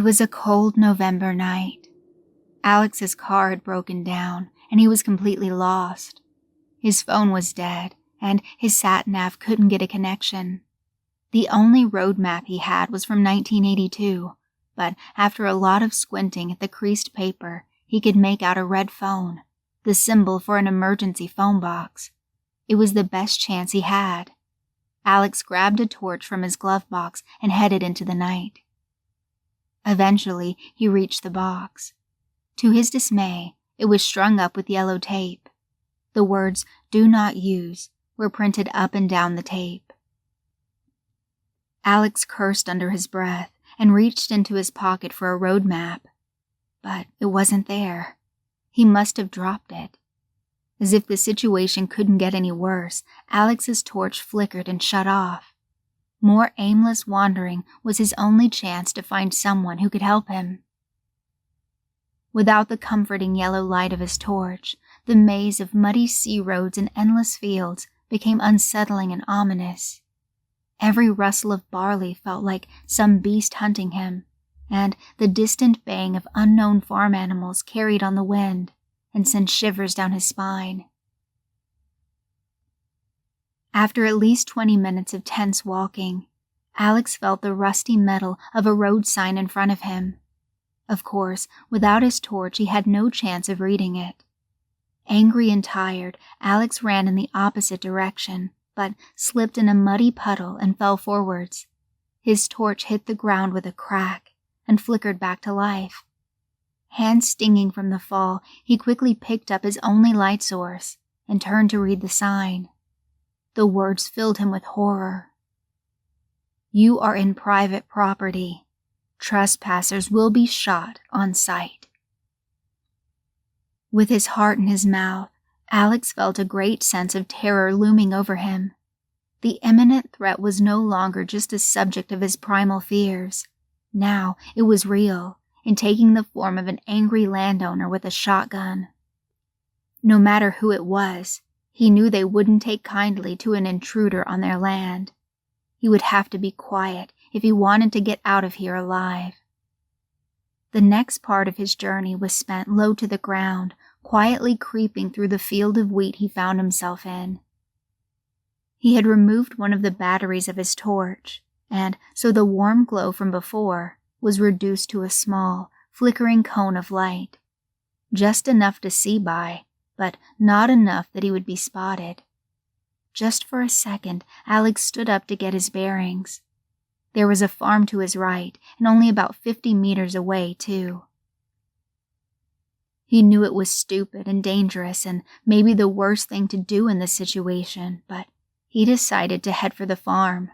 It was a cold November night. Alex's car had broken down, and he was completely lost. His phone was dead, and his sat-nav couldn't get a connection. The only road map he had was from 1982, but after a lot of squinting at the creased paper, he could make out a red phone, the symbol for an emergency phone box. It was the best chance he had. Alex grabbed a torch from his glove box and headed into the night. Eventually, he reached the box. To his dismay, it was strung up with yellow tape. The words, "Do not use," were printed up and down the tape. Alex cursed under his breath and reached into his pocket for a road map. But it wasn't there. He must have dropped it. As if the situation couldn't get any worse, Alex's torch flickered and shut off. More aimless wandering was his only chance to find someone who could help him. Without the comforting yellow light of his torch, the maze of muddy sea roads and endless fields became unsettling and ominous. Every rustle of barley felt like some beast hunting him, and the distant baying of unknown farm animals carried on the wind and sent shivers down his spine. After at least 20 minutes of tense walking, Alex felt the rusty metal of a road sign in front of him. Of course, without his torch, he had no chance of reading it. Angry and tired, Alex ran in the opposite direction, but slipped in a muddy puddle and fell forwards. His torch hit the ground with a crack and flickered back to life. Hands stinging from the fall, he quickly picked up his only light source and turned to read the sign. The words filled him with horror. "You are in private property. Trespassers will be shot on sight." With his heart in his mouth, Alex felt a great sense of terror looming over him. The imminent threat was no longer just a subject of his primal fears. Now it was real, and taking the form of an angry landowner with a shotgun. No matter who it was, he knew they wouldn't take kindly to an intruder on their land. He would have to be quiet if he wanted to get out of here alive. The next part of his journey was spent low to the ground, quietly creeping through the field of wheat he found himself in. He had removed one of the batteries of his torch, and so the warm glow from before was reduced to a small, flickering cone of light. Just enough to see by, but not enough that he would be spotted. Just for a second, Alex stood up to get his bearings. There was a farm to his right, and only about 50 meters away, too. He knew it was stupid and dangerous and maybe the worst thing to do in this situation, but he decided to head for the farm.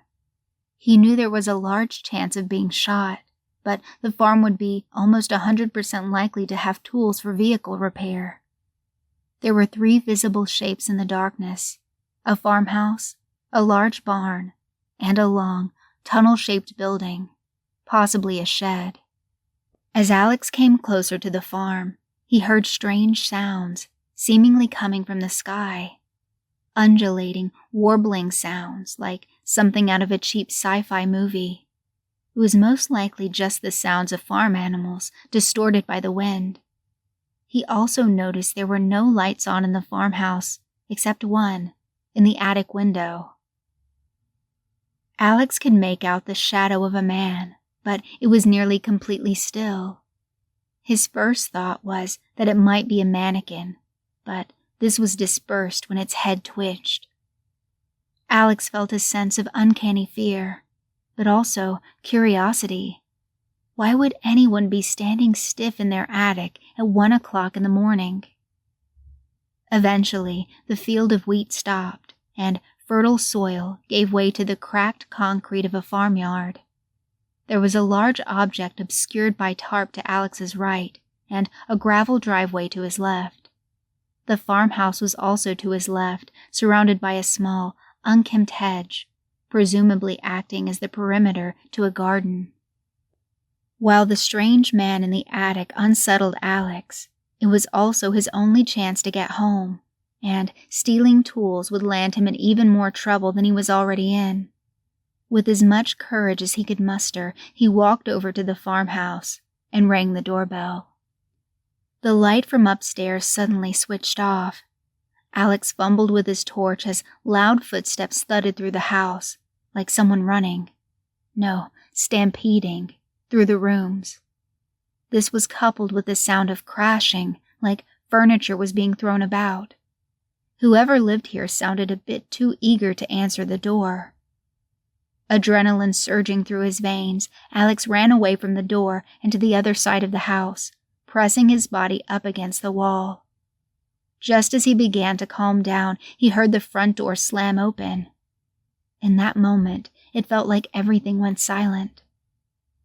He knew there was a large chance of being shot, but the farm would be almost 100% likely to have tools for vehicle repair. There were 3 visible shapes in the darkness: a farmhouse, a large barn, and a long, tunnel-shaped building, possibly a shed. As Alex came closer to the farm, he heard strange sounds, seemingly coming from the sky. Undulating, warbling sounds, like something out of a cheap sci-fi movie. It was most likely just the sounds of farm animals, distorted by the wind. He also noticed there were no lights on in the farmhouse, except one, in the attic window. Alex could make out the shadow of a man, but it was nearly completely still. His first thought was that it might be a mannequin, but this was dispersed when its head twitched. Alex felt a sense of uncanny fear, but also curiosity. Why would anyone be standing stiff in their attic at 1 o'clock in the morning? Eventually, the field of wheat stopped, and fertile soil gave way to the cracked concrete of a farmyard. There was a large object obscured by tarp to Alex's right, and a gravel driveway to his left. The farmhouse was also to his left, surrounded by a small, unkempt hedge, presumably acting as the perimeter to a garden. While the strange man in the attic unsettled Alex, it was also his only chance to get home, and stealing tools would land him in even more trouble than he was already in. With as much courage as he could muster, he walked over to the farmhouse and rang the doorbell. The light from upstairs suddenly switched off. Alex fumbled with his torch as loud footsteps thudded through the house, like someone running. No, stampeding, through the rooms. This was coupled with the sound of crashing, like furniture was being thrown about. Whoever lived here sounded a bit too eager to answer the door. Adrenaline surging through his veins, Alex ran away from the door and to the other side of the house, pressing his body up against the wall. Just as he began to calm down, he heard the front door slam open. In that moment, it felt like everything went silent.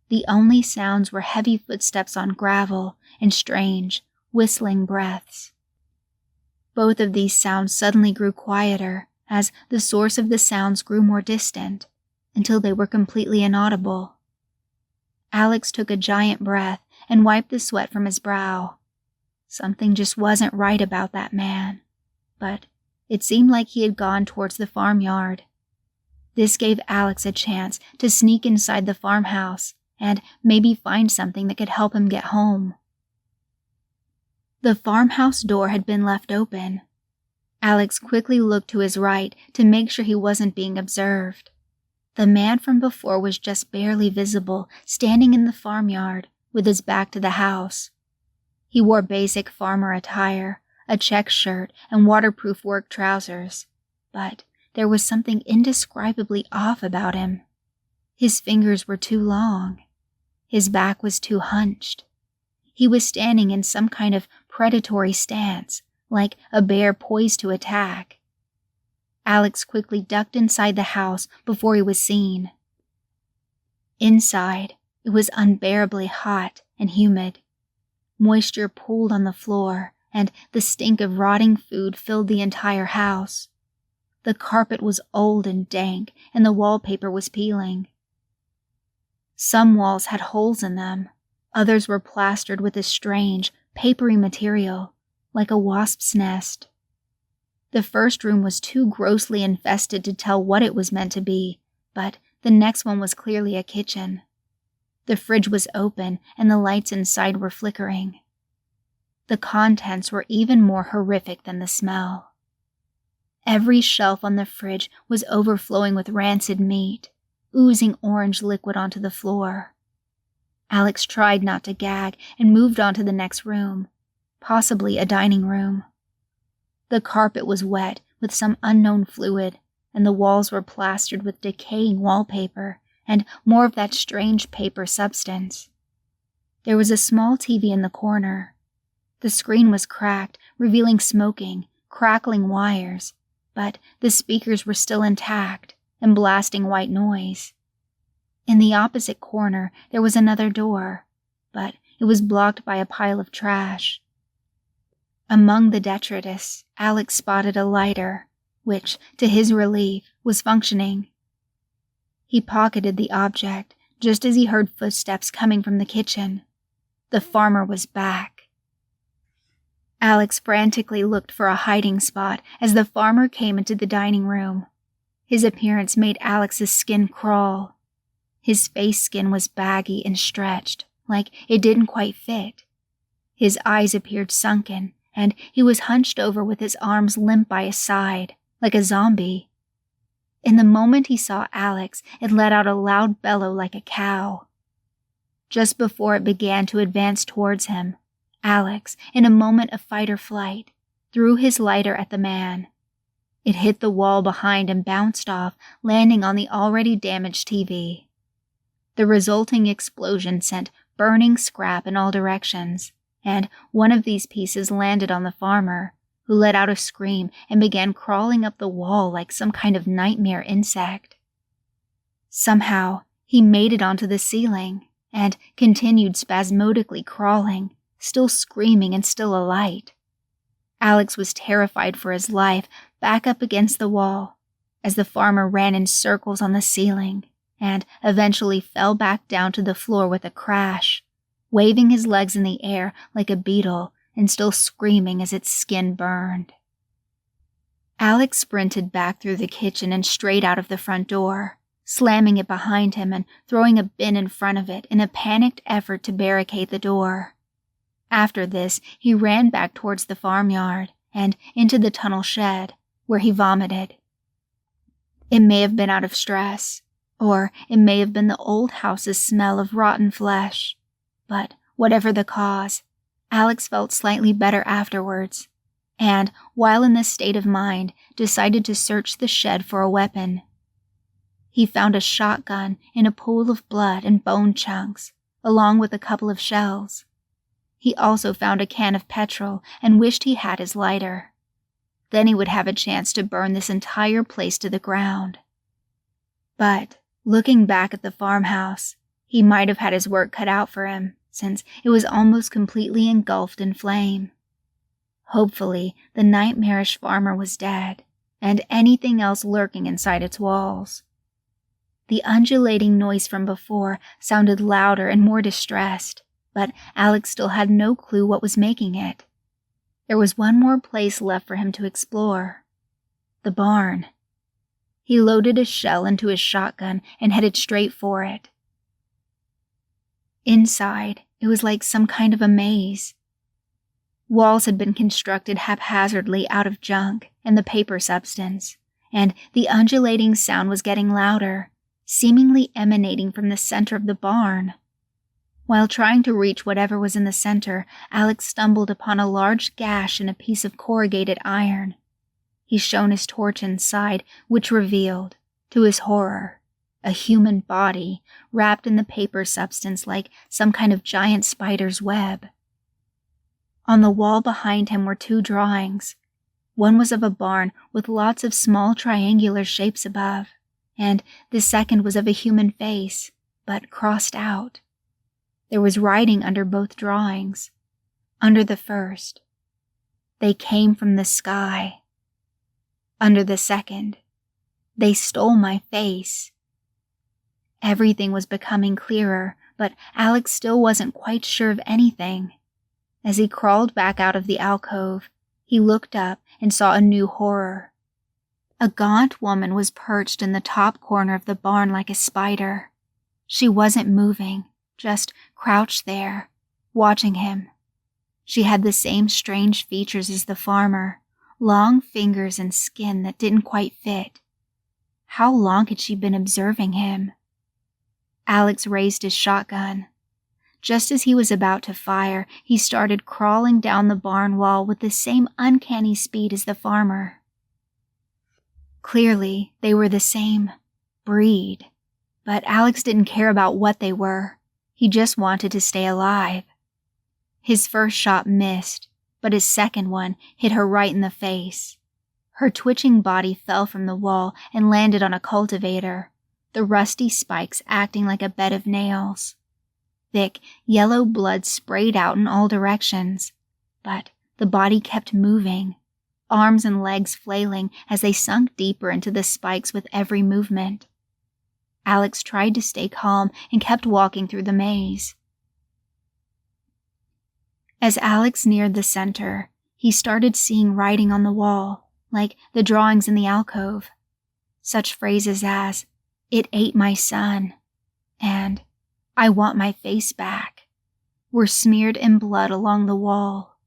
The only sounds were heavy footsteps on gravel and strange, whistling breaths. Both of these sounds suddenly grew quieter as the source of the sounds grew more distant, until they were completely inaudible. Alex took a giant breath and wiped the sweat from his brow. Something just wasn't right about that man, but it seemed like he had gone towards the farmyard. This gave Alex a chance to sneak inside the farmhouse and maybe find something that could help him get home. The farmhouse door had been left open. Alex quickly looked to his right to make sure he wasn't being observed. The man from before was just barely visible, standing in the farmyard with his back to the house. He wore basic farmer attire, a check shirt, and waterproof work trousers, but there was something indescribably off about him. His fingers were too long. His back was too hunched. He was standing in some kind of predatory stance, like a bear poised to attack. Alex quickly ducked inside the house before he was seen. Inside, it was unbearably hot and humid. Moisture pooled on the floor, and the stink of rotting food filled the entire house. The carpet was old and dank, and the wallpaper was peeling. Some walls had holes in them. Others were plastered with a strange, papery material, like a wasp's nest. The first room was too grossly infested to tell what it was meant to be, but the next one was clearly a kitchen. The fridge was open, and the lights inside were flickering. The contents were even more horrific than the smell. Every shelf on the fridge was overflowing with rancid meat, oozing orange liquid onto the floor. Alex tried not to gag and moved on to the next room, possibly a dining room. The carpet was wet with some unknown fluid, and the walls were plastered with decaying wallpaper and more of that strange paper substance. There was a small TV in the corner. The screen was cracked, revealing smoking, crackling wires, but the speakers were still intact and blasting white noise. In the opposite corner, there was another door, but it was blocked by a pile of trash. Among the detritus, Alex spotted a lighter, which, to his relief, was functioning. He pocketed the object just as he heard footsteps coming from the kitchen. The farmer was back. Alex frantically looked for a hiding spot as the farmer came into the dining room. His appearance made Alex's skin crawl. His face skin was baggy and stretched, like it didn't quite fit. His eyes appeared sunken, and he was hunched over with his arms limp by his side, like a zombie. In the moment he saw Alex, it let out a loud bellow like a cow. Just before it began to advance towards him, Alex, in a moment of fight or flight, threw his lighter at the man. It hit the wall behind and bounced off, landing on the already damaged TV. The resulting explosion sent burning scrap in all directions, and one of these pieces landed on the farmer, who let out a scream and began crawling up the wall like some kind of nightmare insect. Somehow, he made it onto the ceiling and continued spasmodically crawling, still screaming and still alight. Alex was terrified for his life, back up against the wall, as the farmer ran in circles on the ceiling and eventually fell back down to the floor with a crash, waving his legs in the air like a beetle and still screaming as its skin burned. Alex sprinted back through the kitchen and straight out of the front door, slamming it behind him and throwing a bin in front of it in a panicked effort to barricade the door. After this, he ran back towards the farmyard and into the tunnel shed, where he vomited. It may have been out of stress, or it may have been the old house's smell of rotten flesh, but whatever the cause, Alex felt slightly better afterwards, and, while in this state of mind, decided to search the shed for a weapon. He found a shotgun in a pool of blood and bone chunks, along with a couple of shells. He also found a can of petrol and wished he had his lighter. Then he would have a chance to burn this entire place to the ground. But, looking back at the farmhouse, he might have had his work cut out for him, since it was almost completely engulfed in flame. Hopefully, the nightmarish farmer was dead, and anything else lurking inside its walls. The undulating noise from before sounded louder and more distressed, but Alex still had no clue what was making it. There was one more place left for him to explore: the barn. He loaded a shell into his shotgun and headed straight for it. Inside, it was like some kind of a maze. Walls had been constructed haphazardly out of junk and the paper substance, and the undulating sound was getting louder, seemingly emanating from the center of the barn. While trying to reach whatever was in the center, Alex stumbled upon a large gash in a piece of corrugated iron. He shone his torch inside, which revealed, to his horror, a human body wrapped in the paper substance like some kind of giant spider's web. On the wall behind him were two drawings. One was of a barn with lots of small triangular shapes above, and the second was of a human face, but crossed out. There was writing under both drawings. Under the first, "They came from the sky." Under the second, "They stole my face." Everything was becoming clearer, but Alex still wasn't quite sure of anything. As he crawled back out of the alcove, he looked up and saw a new horror. A gaunt woman was perched in the top corner of the barn like a spider. She wasn't moving, just crouched there, watching him. She had the same strange features as the farmer, long fingers and skin that didn't quite fit. How long had she been observing him? Alex raised his shotgun. Just as he was about to fire, he started crawling down the barn wall with the same uncanny speed as the farmer. Clearly, they were the same breed, but Alex didn't care about what they were. He just wanted to stay alive. His first shot missed, but his second one hit her right in the face. Her twitching body fell from the wall and landed on a cultivator, the rusty spikes acting like a bed of nails. Thick, yellow blood sprayed out in all directions, but the body kept moving, arms and legs flailing as they sunk deeper into the spikes with every movement. Alex tried to stay calm and kept walking through the maze. As Alex neared the center, he started seeing writing on the wall, like the drawings in the alcove. Such phrases as, "It ate my son," and "I want my face back," were smeared in blood along the wall.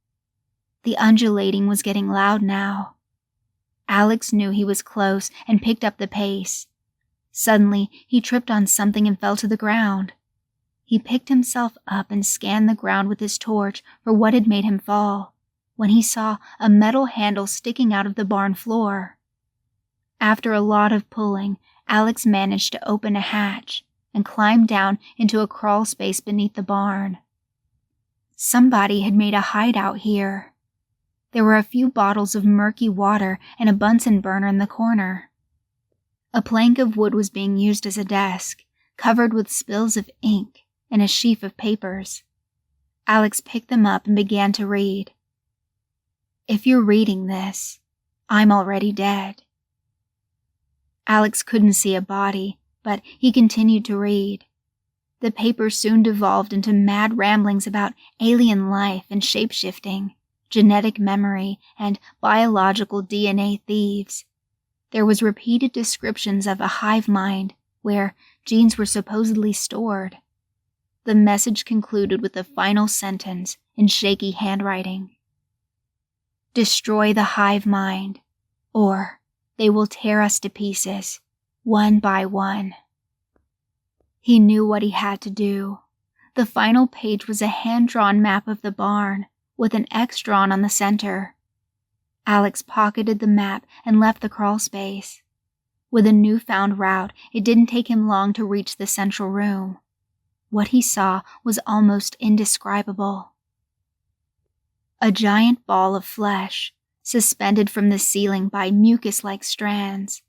The undulating was getting loud now. Alex knew he was close and picked up the pace. Suddenly, he tripped on something and fell to the ground. He picked himself up and scanned the ground with his torch for what had made him fall, when he saw a metal handle sticking out of the barn floor. After a lot of pulling, Alex managed to open a hatch and climb down into a crawl space beneath the barn. Somebody had made a hideout here. There were a few bottles of murky water and a Bunsen burner in the corner. A plank of wood was being used as a desk, covered with spills of ink and a sheaf of papers. Alex picked them up and began to read. "If you're reading this, I'm already dead." Alex couldn't see a body, but he continued to read. The paper soon devolved into mad ramblings about alien life and shape-shifting, genetic memory, and biological DNA thieves. There was repeated descriptions of a hive mind where genes were supposedly stored. The message concluded with the final sentence in shaky handwriting. "Destroy the hive mind, or they will tear us to pieces, one by one." He knew what he had to do. The final page was a hand-drawn map of the barn, with an X drawn on the center. Alex pocketed the map and left the crawl space. With a newfound route, it didn't take him long to reach the central room. What he saw was almost indescribable. A giant ball of flesh, suspended from the ceiling by mucus-like strands.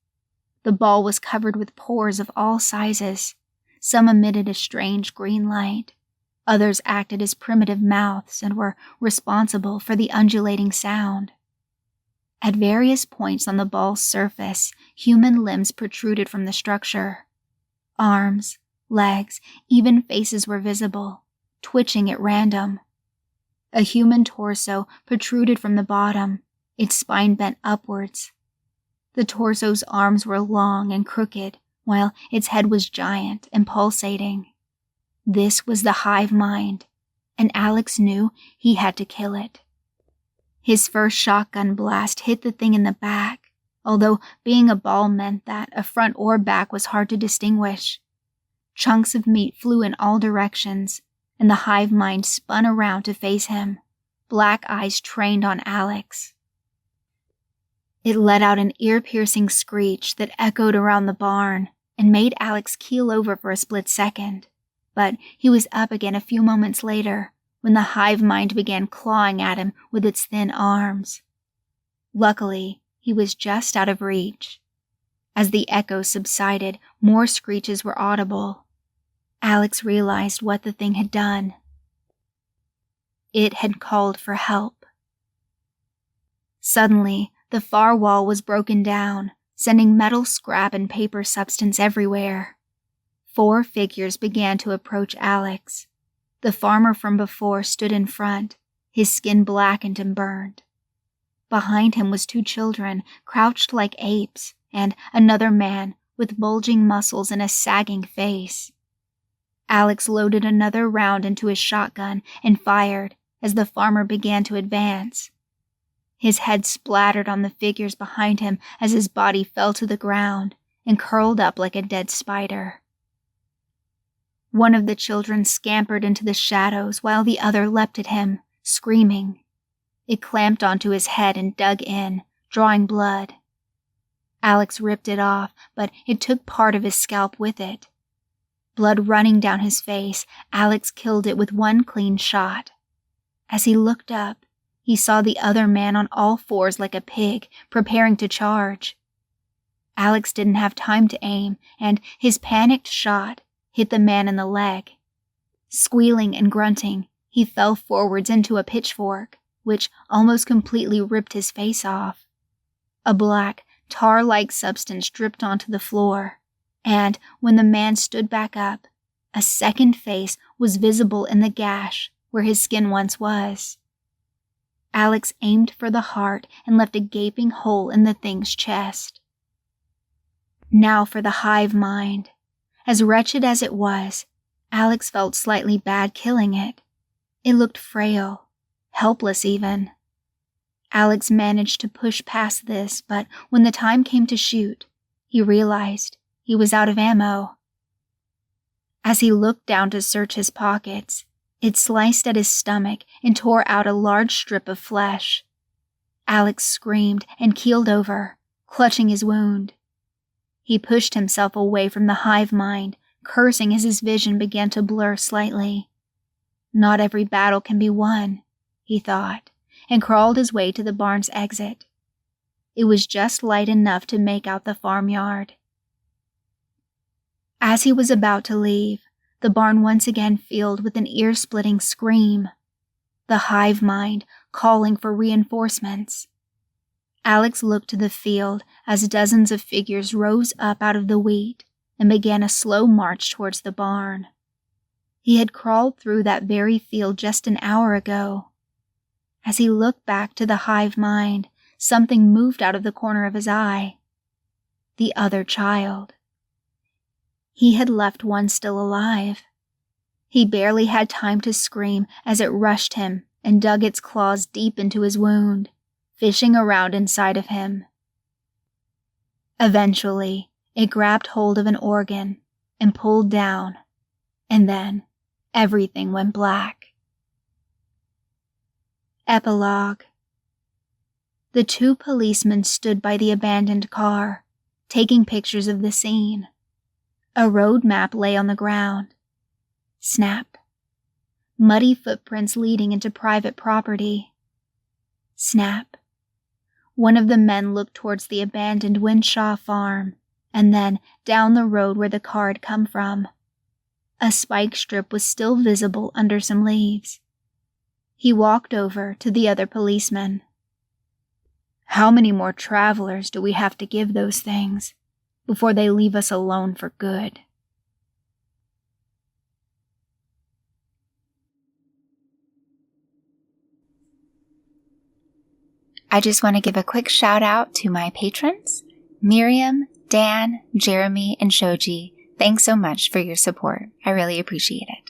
The ball was covered with pores of all sizes. Some emitted a strange green light. Others acted as primitive mouths and were responsible for the undulating sound. At various points on the ball's surface, human limbs protruded from the structure. Arms, legs, even faces were visible, twitching at random. A human torso protruded from the bottom, its spine bent upwards. The torso's arms were long and crooked, while its head was giant and pulsating. This was the hive mind, and Alex knew he had to kill it. His first shotgun blast hit the thing in the back, although being a ball meant that a front or back was hard to distinguish. Chunks of meat flew in all directions, and the hive mind spun around to face him, black eyes trained on Alex. It let out an ear-piercing screech that echoed around the barn and made Alex keel over for a split second, but he was up again a few moments later when the hive mind began clawing at him with its thin arms. Luckily, he was just out of reach. As the echo subsided, more screeches were audible. Alex realized what the thing had done. It had called for help. Suddenly, the far wall was broken down, sending metal scrap and paper substance everywhere. 4 figures began to approach Alex. The farmer from before stood in front, his skin blackened and burned. Behind him was 2 children, crouched like apes, and another man with bulging muscles and a sagging face. Alex loaded another round into his shotgun and fired as the farmer began to advance. His head splattered on the figures behind him as his body fell to the ground and curled up like a dead spider. One of the children scampered into the shadows while the other leapt at him, screaming. It clamped onto his head and dug in, drawing blood. Alex ripped it off, but it took part of his scalp with it. Blood running down his face, Alex killed it with one clean shot. As he looked up, he saw the other man on all fours like a pig, preparing to charge. Alex didn't have time to aim, and his panicked shot hit the man in the leg. Squealing and grunting, he fell forwards into a pitchfork, which almost completely ripped his face off. A black, tar-like substance dripped onto the floor, and when the man stood back up, a second face was visible in the gash where his skin once was. Alex aimed for the heart and left a gaping hole in the thing's chest. Now for the hive mind. As wretched as it was, Alex felt slightly bad killing it. It looked frail, helpless even. Alex managed to push past this, but when the time came to shoot, he realized he was out of ammo. As he looked down to search his pockets, it sliced at his stomach and tore out a large strip of flesh. Alex screamed and keeled over, clutching his wound. He pushed himself away from the hive mind, cursing as his vision began to blur slightly. Not every battle can be won, he thought, and crawled his way to the barn's exit. It was just light enough to make out the farmyard. As he was about to leave, the barn once again filled with an ear-splitting scream. The hive mind calling for reinforcements. Alex looked to the field as dozens of figures rose up out of the wheat and began a slow march towards the barn. He had crawled through that very field just an hour ago. As he looked back to the hive mind, something moved out of the corner of his eye. The other child. He had left one still alive. He barely had time to scream as it rushed him and dug its claws deep into his wound, fishing around inside of him. Eventually, it grabbed hold of an organ and pulled down, and then everything went black. Epilogue. The two policemen stood by the abandoned car, taking pictures of the scene. A road map lay on the ground. Snap. Muddy footprints leading into private property. Snap. One of the men looked towards the abandoned Windshaw farm, and then down the road where the car had come from. A spike strip was still visible under some leaves. He walked over to the other policeman. How many more travelers do we have to give those things before they leave us alone for good? I just want to give a quick shout out to my patrons, Miriam, Dan, Jeremy, and Shoji. Thanks so much for your support. I really appreciate it.